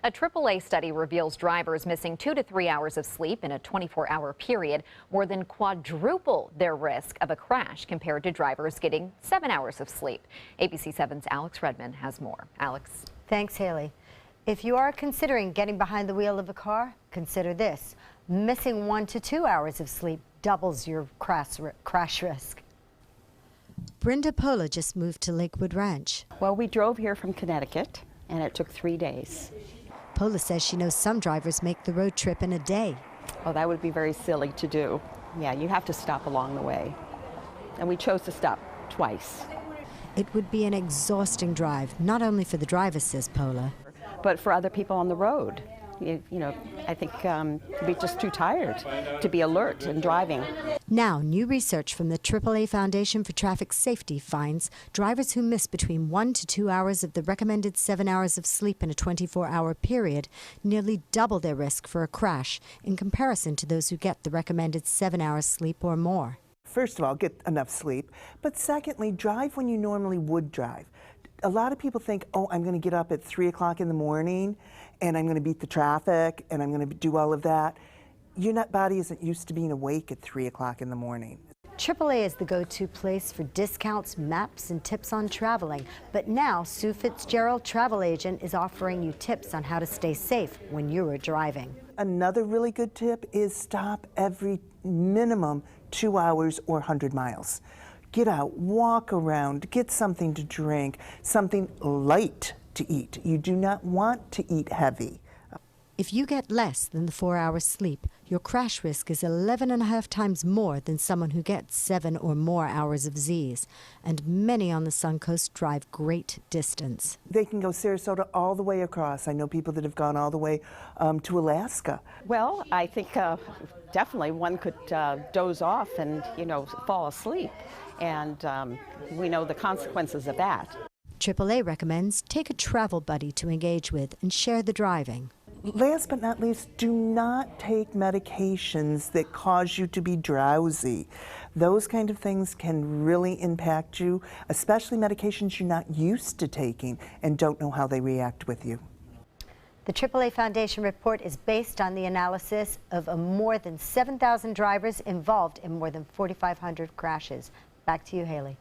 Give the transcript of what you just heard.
A AAA study reveals drivers missing 2 to 3 hours of sleep in a 24-hour period more than quadruple their risk of a crash compared to drivers getting 7 hours of sleep. ABC 7's Alex Redman has more. Alex. Thanks, Haley. If you are considering getting behind the wheel of a car, consider this. Missing 1 to 2 hours of sleep doubles your crash risk. Brenda Pola just moved to Lakewood Ranch. Well, we drove here from Connecticut, and it took 3 days. Pola says she knows some drivers make the road trip in a day. Oh, that would be very silly to do. Yeah, you have to stop along the way. And we chose to stop twice. It would be an exhausting drive, not only for the driver, says Pola, but for other people on the road. You know, I think you'd be just too tired to be alert in driving. Now, new research from the AAA Foundation for Traffic Safety finds drivers who miss between 1 to 2 hours of the recommended 7 hours of sleep in a 24-hour period nearly double their risk for a crash in comparison to those who get the recommended 7 hours sleep or more. First of all, get enough sleep, but secondly, drive when you normally would drive. A lot of people think, oh, I'm going to get up at 3 o'clock in the morning and I'm going to beat the traffic and I'm going to do all of that. Your body isn't used to being awake at 3 o'clock in the morning. AAA is the go-to place for discounts, maps, and tips on traveling. But now, Sue Fitzgerald, travel agent, is offering you tips on how to stay safe when you are driving. Another really good tip is stop every minimum 2 hours or 100 miles. Get out, walk around, get something to drink, something light to eat. You do not want to eat heavy. If you get less than the 4 hours sleep, your crash risk is 11.5 times more than someone who gets 7 or more hours of Z's. And many on the Suncoast drive great distance. They can go Sarasota all the way across. I know people that have gone all the way to Alaska. Well, I think definitely one could doze off and, you know, fall asleep. And we know the consequences of that. AAA recommends take a travel buddy to engage with and share the driving. Last but not least, do not take medications that cause you to be drowsy. Those kind of things can really impact you, especially medications you're not used to taking and don't know how they react with you. The AAA Foundation report is based on the analysis of more than 7,000 drivers involved in more than 4,500 crashes. Back to you, Haley.